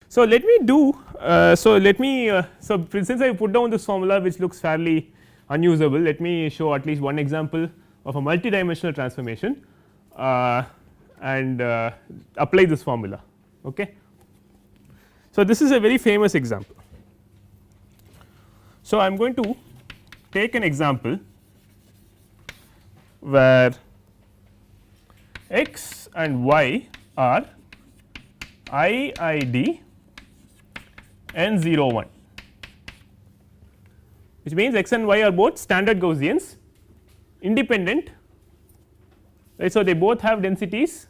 So, let me do so since I put down this formula which looks fairly unusable, let me show at least one example of a multidimensional transformation and apply this formula. Okay. So, this is a very famous example. So, I am going to take an example where x and y are IID n 0 1, which means x and y are both standard Gaussians independent, right. So, they both have densities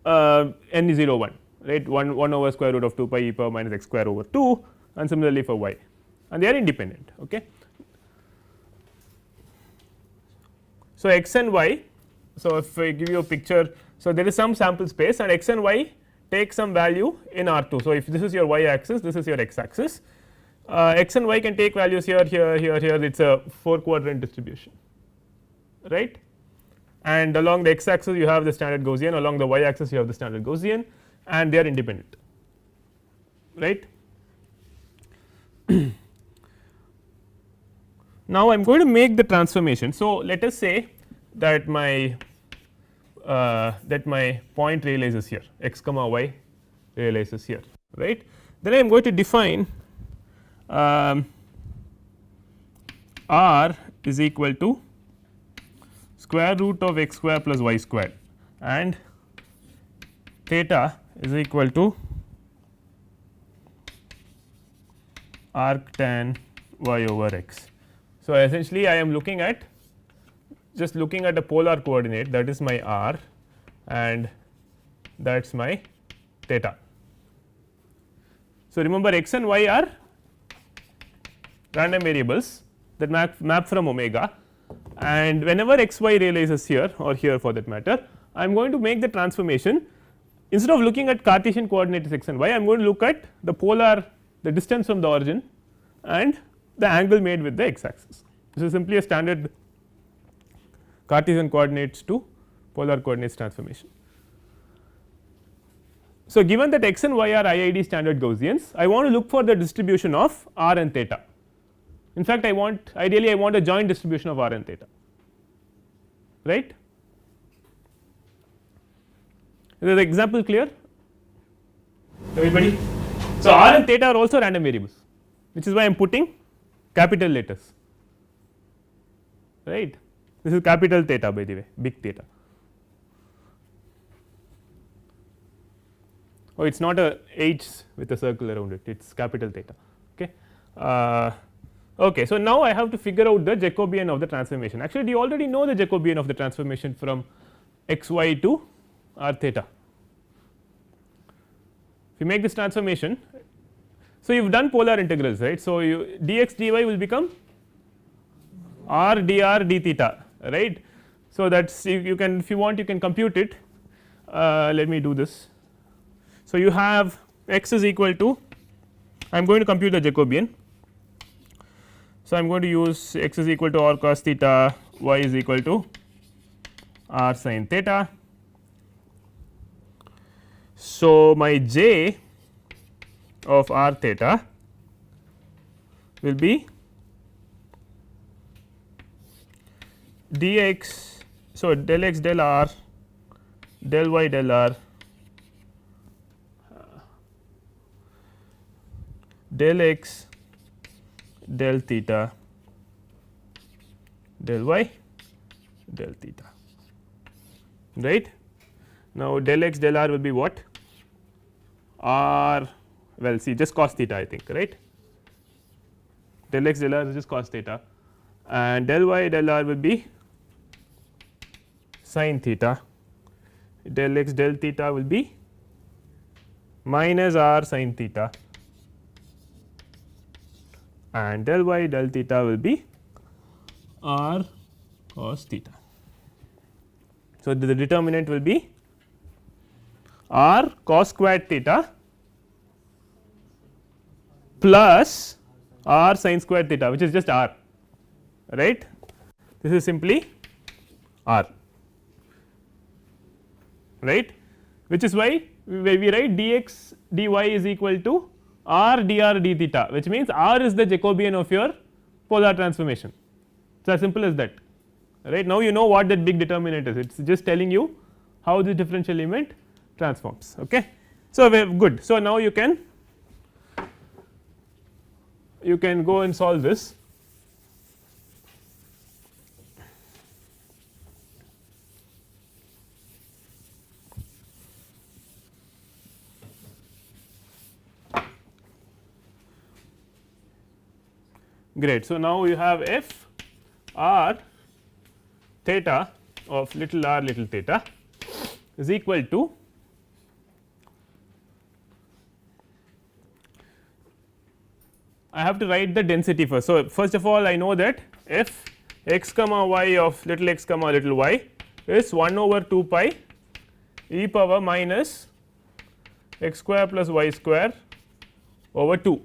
n 0 1, right, 1 over square root of 2 pi e power minus x square over 2, and similarly for y, and they are independent. Okay. So, x and y, so if I give you a picture, so there is some sample space and x and y take some value in R 2. So, if this is your y axis, this is your x axis, x and y can take values here, here, here, here, it is a 4 quadrant distribution, right. And along the x axis you have the standard Gaussian, along the y axis you have the standard Gaussian, and they are independent, right. Now, I am going to make the transformation. So, let us say that my point realizes here, x comma y realizes here, right. Then I am going to define r is equal to square root of x square plus y square, and theta is equal to arc tan y over x. So, essentially I am looking at just looking at a polar coordinate, that is my r and that is my theta. So, remember x and y are random variables that map from omega, and whenever x y realizes here or here for that matter, I am going to make the transformation. Instead of looking at Cartesian coordinates x and y, I am going to look at the polar, the distance from the origin and the angle made with the x axis. This is simply a standard Cartesian coordinates to polar coordinates transformation. So, given that x and y are IID standard Gaussians, I want to look for the distribution of r and theta. In fact, I want ideally I want a joint distribution of r and theta, right. Is the example clear, everybody? So, r and theta are also random variables, which is why I am putting capital letters, right. This is capital theta, by the way, big theta. Oh, it is not a h with a circle around it, it is capital theta. Okay. Okay. So, now I have to figure out the Jacobian of the transformation. Actually, do you already know the Jacobian of the transformation from x y to r theta? If you make this transformation, so you have done polar integrals, right. So, you dx dy will become r dr d theta, right. So, that is you can, if you want, you can compute it. Let me do this. So, you have x is equal to, I am going to compute the Jacobian. So, I am going to use x is equal to r cos theta, y is equal to r sin theta. So, my j of r theta will be dx, so del x del r del y del r del x del theta del y del theta, right. Now, del x del r will be what? R, well, see, just cos theta, I think, right. Del x del r is just cos theta, and del y del r will be sin theta, del x del theta will be minus r sin theta, and del y del theta will be r cos theta. So, the determinant will be r cos squared theta plus r sin squared theta, which is just r, right. This is simply r, right, which is why we write dx dy is equal to r dr d theta, which means r is the Jacobian of your polar transformation. It's as simple as that, right. Now you know what that big determinant is, it is just telling you how the differential element transforms. Okay. So, we have good. So, now you can go and solve this. Great. So, now you have f r theta of little r little theta is equal to I have to write the density first. So, first of all I know that f x comma y of little x comma little y is 1 over 2 pi e power minus x square plus y square over 2.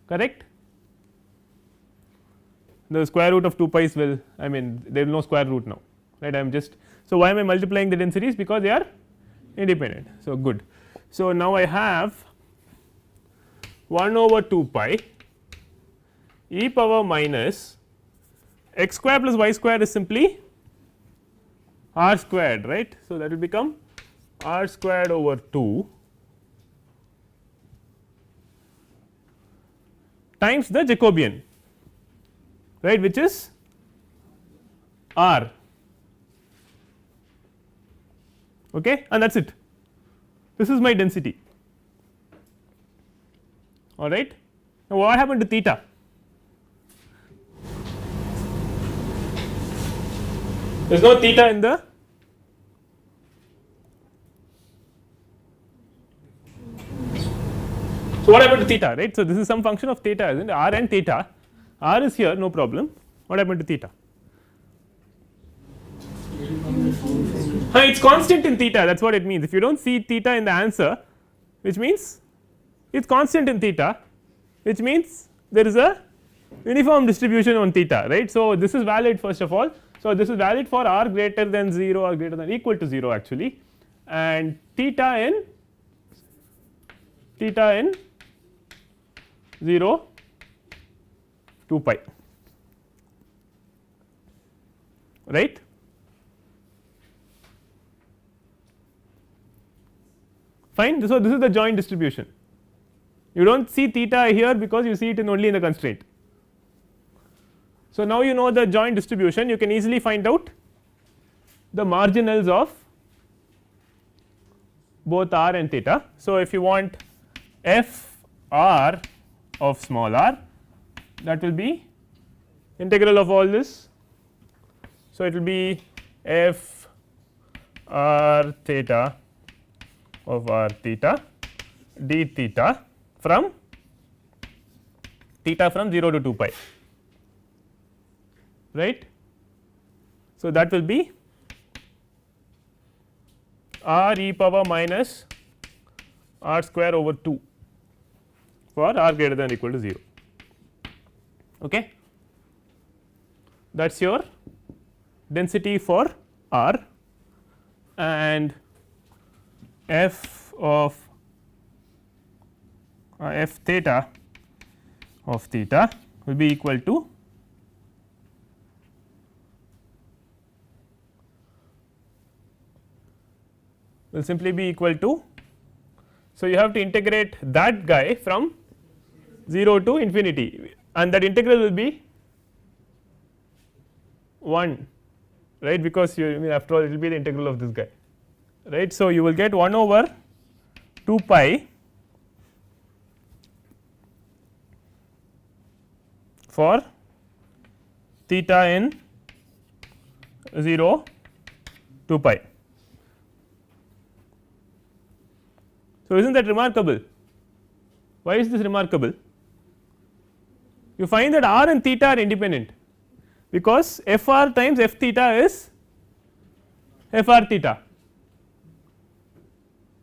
Correct. The square root of 2 pi is, well, I mean there is no square root now, right. I am just, so why am I multiplying the densities, because they are independent. So, good. So, now I have 1 over 2 pi e power minus x square plus y square is simply r squared, right. So, that will become r squared over 2 times the Jacobian, right, which is r, okay, and that is it. This is my density, all right. Now, what happened to theta? There is no theta in the, so what happened to theta, right. So, this is some function of theta, isn't it, r and theta, r is here, no problem. What happened to theta? It is constant in theta, that is what it means. If you do not see theta in the answer, which means it is constant in theta, which means there is a uniform distribution on theta, right. So, this is valid first of all. So, this is valid for r greater than 0 or greater than equal to 0 actually, and theta in 0 2 pi, right. Fine. So, this is the joint distribution. You do not see theta here because you see it in only in the constraint. So, now you know the joint distribution, you can easily find out the marginals of both r and theta. So, if you want f r of small r, that will be integral of all this. So, it will be f r theta of r theta d theta from 0 to 2 pi, right. So, that will be r e power minus r square over 2 for r greater than or equal to 0, okay. That is your density for r, and f of f theta of theta will be equal to will simply be equal to, so you have to integrate that guy from 0 to infinity, and that integral will be 1, right, because you, I mean, after all it will be the integral of this guy, right. So, you will get 1 over 2 pi for theta in 0 2 pi. So, is not that remarkable? Why is this remarkable? You find that r and theta are independent, because f r times f theta is f r theta,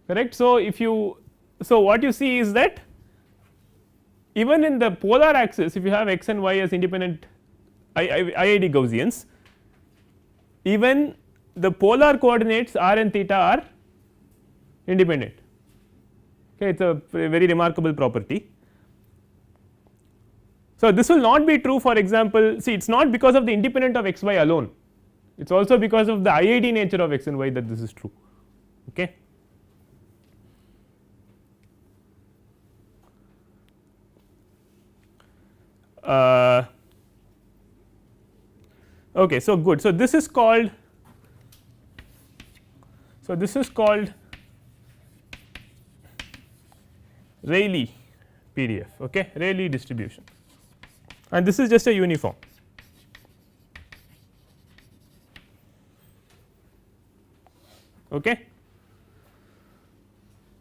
correct. So, if you, so what you see is that even in the polar axis, if you have x and y as independent IID Gaussians, even the polar coordinates r and theta are independent. Okay, it is a very remarkable property. So, this will not be true, for example, see it is not because of the independent of x y alone, it is also because of the IID nature of x and y that this is true. Okay. Okay, so good. So, this is called Rayleigh PDF, okay, Rayleigh distribution, and this is just a uniform. Okay.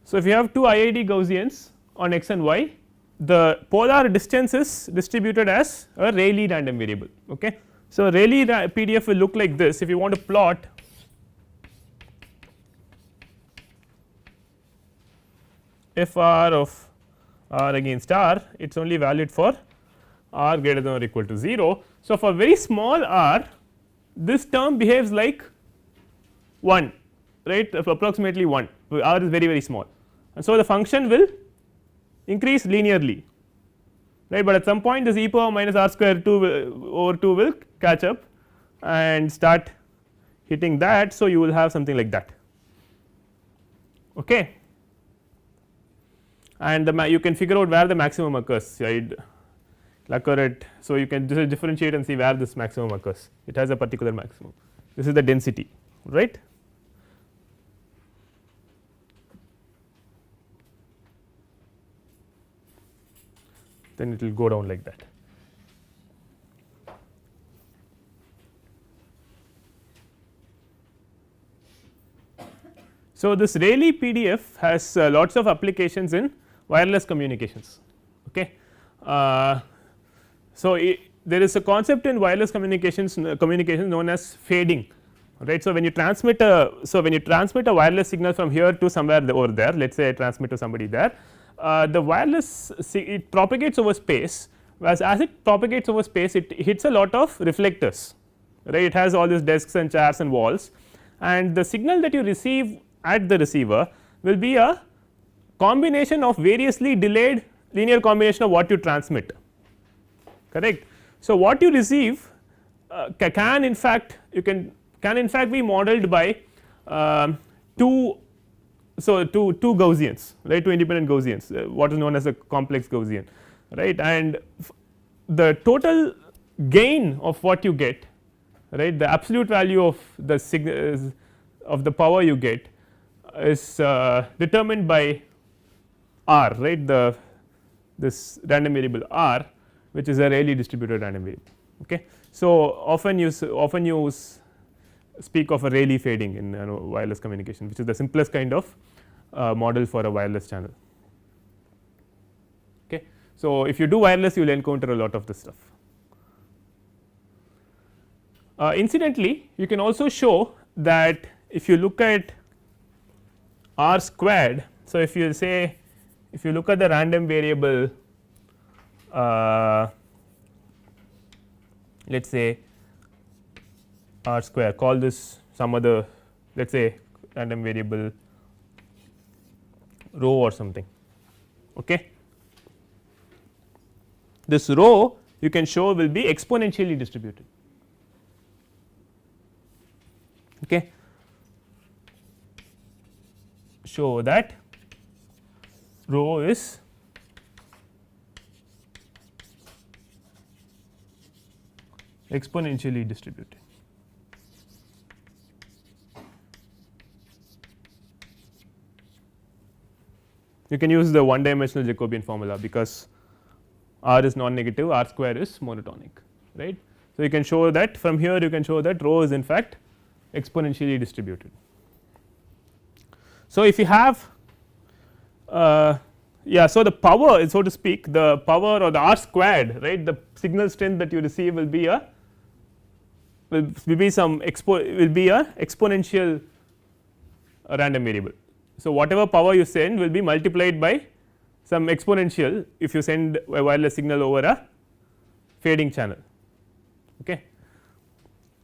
So, if you have two IID Gaussians on x and y, the polar distance is distributed as a Rayleigh random variable. Okay. So, Rayleigh PDF will look like this. If you want to plot f r of r against r, it is only valid for r greater than or equal to 0. So, for very small r, this term behaves like 1, right, approximately 1, r is very small, and so the function will increase linearly, right, but at some point this e power minus r square 2 over 2 will catch up and start hitting that. So, you will have something like that. Okay. And you can figure out where the maximum occurs, right, occur at. So, you can just differentiate and see where this maximum occurs, it has a particular maximum, this is the density, right. Then it will go down like that. So, this Rayleigh PDF has lots of applications in wireless communications. Okay. So, there is a concept in wireless communications known as fading, right. So, when you transmit a wireless signal from here to somewhere over there, let us say I transmit to somebody there, the wireless it propagates over space, whereas as it propagates over space it hits a lot of reflectors, right, it has all these desks and chairs and walls, and the signal that you receive at the receiver will be a combination of variously delayed linear combination of what you transmit, correct. So, what you receive can in fact be modeled by two Gaussians, right, two independent Gaussians, what is known as a complex Gaussian, right, and the total gain of what you get, right, the absolute value of the signal of the power you get is determined by r, right, this random variable r, which is a Rayleigh distributed random variable. Okay. So, often you speak of a Rayleigh fading in wireless communication, which is the simplest kind of model for a wireless channel. Okay. So, if you do wireless, you will encounter a lot of this stuff. Incidentally, you can also show that if you look at r squared. So, if you say if you look at the random variable, let us say r square, call this some other, let us say random variable rho or something. Okay. This rho you can show will be exponentially distributed. Okay. Show that rho is exponentially distributed. You can use the one dimensional Jacobian formula, because r is non negative, r square is monotonic, right. So, you can show that from here you can show that rho is in fact exponentially distributed. So, if you have so the power, so to speak, the power or the r squared, right, the signal strength that you receive will be a exponential random variable. So, whatever power you send will be multiplied by some exponential if you send a wireless signal over a fading channel. Okay.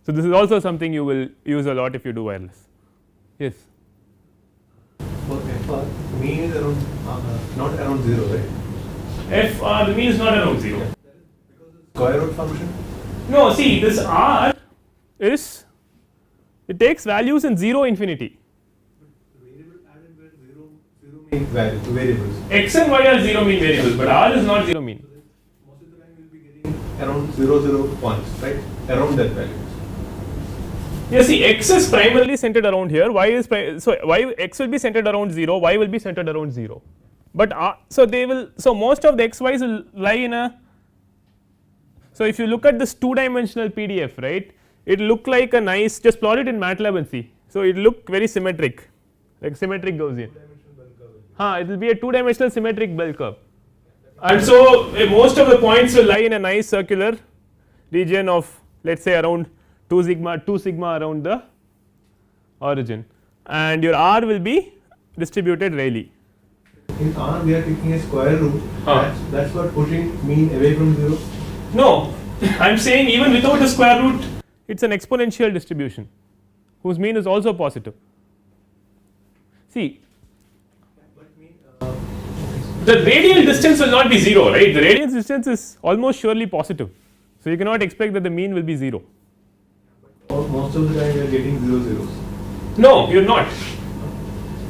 So, this is also something you will use a lot if you do wireless. Yes. For FR, mean is around not around 0, right? FR, the mean is not around 0. Because it's square root function. No, see this R is, it takes values in 0 infinity. The variable added where 0 mean value, the variables. X and Y are 0 mean variables, but R is not 0 mean. Most of the time we'll be getting around 0 points, right? Around that value. Yeah, see X is primarily centered around here, Y is so Y X will be centered around 0, Y will be centered around 0, but so they will, so most of the X Y's will lie in a, so if you look at this 2-dimensional PDF, right, it look like a nice, just plot it in MATLAB and see, so it look very symmetric, like symmetric Gaussian, it will be a 2-dimensional symmetric bell curve, and so most of the points will lie in a nice circular region of, let us say, around 2 sigma around the origin, and your R will be distributed Rayleigh. In R we are taking a square root, that's what pushing mean away from 0. No, I am saying even without the square root, it is an exponential distribution whose mean is also positive. See, the radial distance will not be 0, right, the radial distance is almost surely positive, so you cannot expect that the mean will be 0. Most of the time we are getting 0 zeros. No, you are not.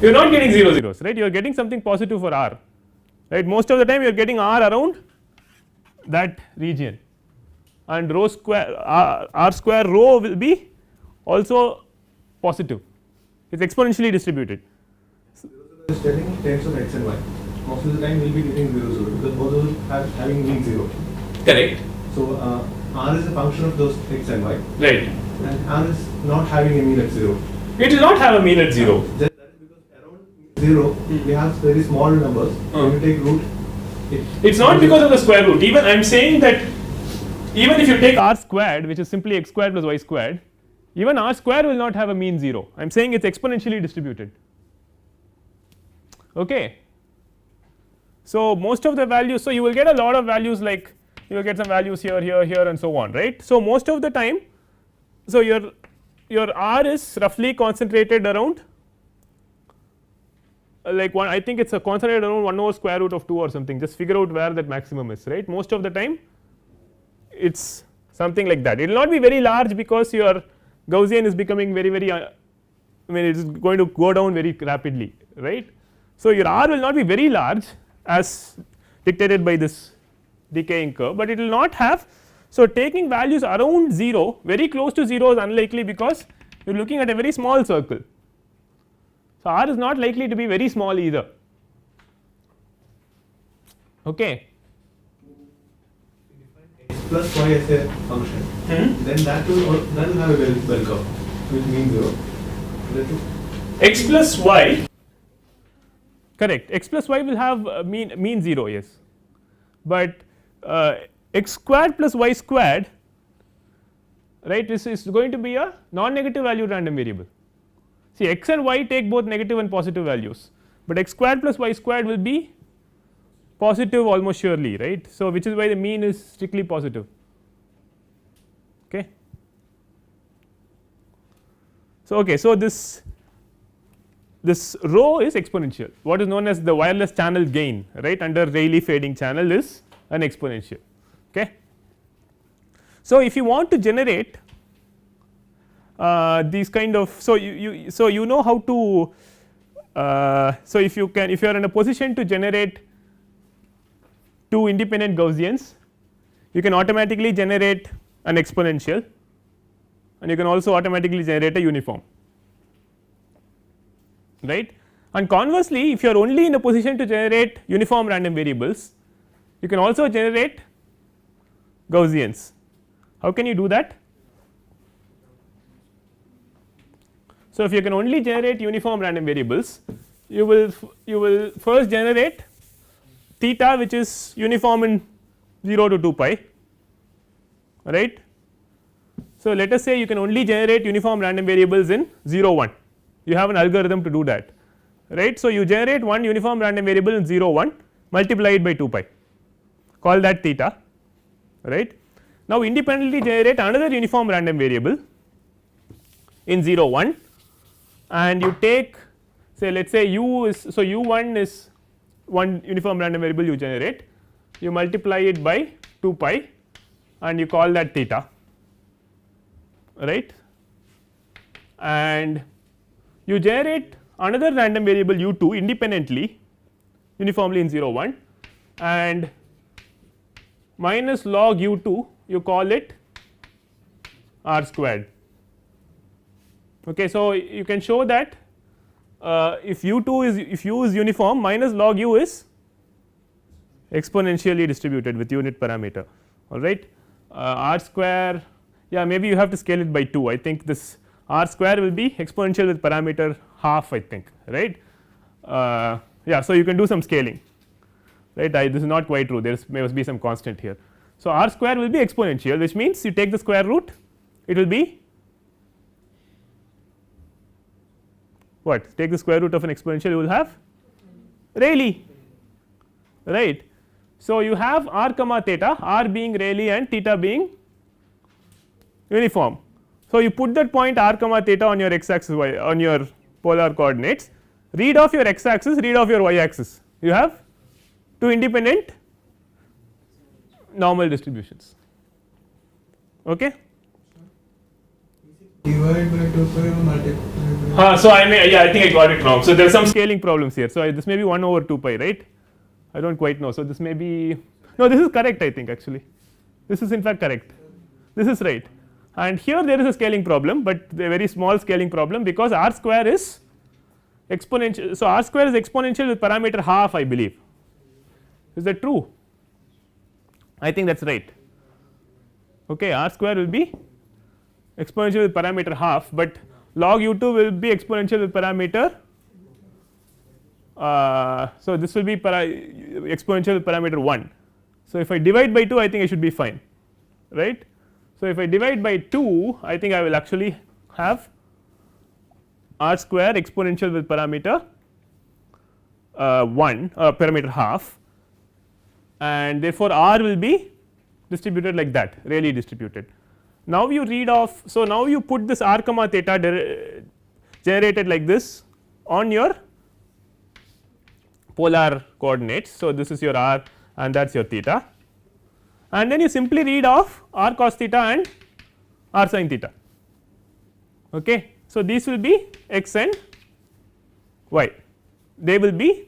You are not getting 0 zeros, right? You are getting something positive for R, right? Most of the time you are getting R around that region, and rho square R square rho will be also positive. It is exponentially distributed. 0 is telling in terms of X and Y. Most of the time we will be getting 0 because both of them are having mean 0. Correct. So R is a function of those X and Y. Right. And R is not having a mean at 0. It will not have a mean at 0. That is because around 0 we have very small numbers. When you take root, it's not because of the square root. Even I am saying that even if you take R squared, which is simply X squared plus Y squared, even R square will not have a mean 0. I am saying it is exponentially distributed. Okay. So most of the values, so you will get a lot of values, like you will get some values here, here, here, and so on, right. So most of the time, so your R is roughly concentrated around like one, I think it is concentrated around 1 over square root of 2 or something, just figure out where that maximum is, right. Most of the time it is something like that. It will not be very large because your Gaussian is becoming very I mean it is going to go down very rapidly, right. So your R will not be very large as dictated by this decaying curve, but it will not have, so taking values around 0, very close to 0 is unlikely because you are looking at a very small circle. So R is not likely to be very small either. Okay. X plus Y as a function, then that will have a bell curve which means 0. X plus Y, correct, X plus Y will have mean 0, yes, but X squared plus Y squared, right, this is going to be a non-negative valued random variable. See, X and Y take both negative and positive values, but X squared plus Y squared will be positive almost surely, right. So which is why the mean is strictly positive. Okay. So okay, so this rho is exponential, what is known as the wireless channel gain, right, under Rayleigh fading channel is an exponential. Okay. So if you want to generate these kind of, so you know how to, so if you are in a position to generate 2 independent Gaussians, you can automatically generate an exponential and you can also automatically generate a uniform, right. And conversely, if you are only in a position to generate uniform random variables, you can also generate Gaussians. How can you do that? So if you can only generate uniform random variables, you will first generate theta which is uniform in 0 to 2 pi, right. So let us say you can only generate uniform random variables in 0 1, you have an algorithm to do that, right. So you generate one uniform random variable in 0 1, multiply it by 2 pi, call that theta, right. Now independently generate another uniform random variable in 0 1 and you take say let us say u is so u1 is one uniform random variable you generate, you multiply it by 2 pi and you call that theta, right, and you generate another random variable u2 independently uniformly in 0 1 and minus log u2 you call it r squared. Okay, so you can show that if u2 is if u is uniform minus log u is exponentially distributed with unit parameter, all right. R square, yeah, maybe you have to scale it by 2. I think this r square will be exponential with parameter half, I think, right. Yeah, so you can do some scaling, right. This is not quite true, there must be some constant here. So r square will be exponential, which means you take the square root, it will be what, take the square root of an exponential, you will have Rayleigh, right. So you have r comma theta, r being Rayleigh and theta being uniform. So you put that point r comma theta on your x axis y on your polar coordinates, read off your x axis, read off your y axis, you have two independent normal distributions. Okay. Divide by 2 pi or multiply by So I may, yeah, I think I got it wrong. So there are some scaling problems here. So this may be 1 over 2 pi, right? I don't quite know. So this may be, no, this is correct, I think, actually. This is in fact correct. This is right. And here there is a scaling problem, but a very small scaling problem because r square is exponential. So r square is exponential with parameter half, I believe. Is that true? I think that's right. Okay, r square will be exponential with parameter half, but log u2 will be exponential with parameter. So this will be exponential with parameter 1. So if I divide by 2, I think I should be fine, right. So if I divide by 2, I think I will actually have r square exponential with parameter 1 parameter half, and therefore r will be distributed like that, Rayleigh distributed. Now you read off, so now you put this r comma theta generated like this on your polar coordinates. So this is your r and that is your theta, and then you simply read off r cos theta and r sin theta. Okay. So these will be x and y, they will be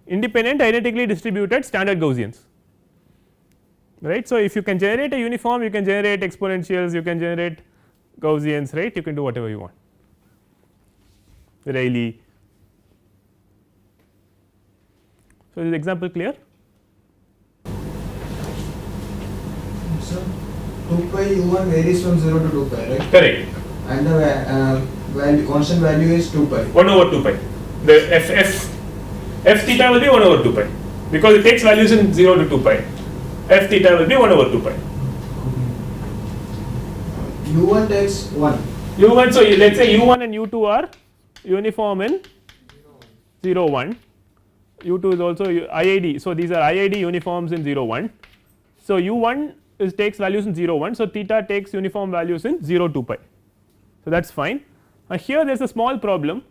independent identically distributed standard Gaussians, right. So if you can generate a uniform, you can generate exponentials, you can generate Gaussians, right, you can do whatever you want, Rayleigh. So is the example clear? So 2 pi u1 varies from 0 to 2 pi, right? Correct. And the value, constant value is 2 pi. 1 over 2 pi. The f theta will be 1 over 2 pi because it takes values in 0 to 2 pi. F theta will be 1 over 2 pi. u1 takes 1. u1, so let us say u1 and u2 are uniform in 0 1, u2 is also IID. So these are IID uniforms in 0 1. So u1 takes values in 0 1, so theta takes uniform values in 0 2 pi. So that is fine. Here there is a small problem,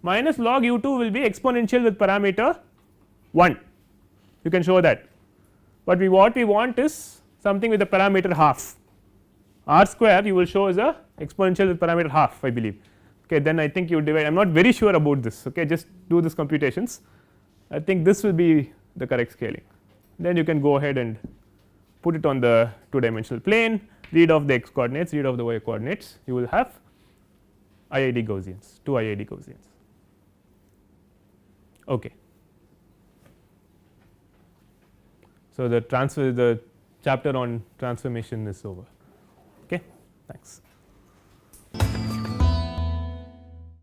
minus log u2 will be exponential with parameter 1, you can show that, but what we want is something with the parameter half. R square you will show as a exponential with parameter half, I believe. Okay, then I think you divide, I am not very sure about this, okay, just do this computations. I think this will be the correct scaling, then you can go ahead and put it on the 2 dimensional plane, read off the x coordinates, read off the y coordinates, you will have IID Gaussians, 2 IID Gaussians. Okay. So the chapter on transformation is over. Okay, thanks.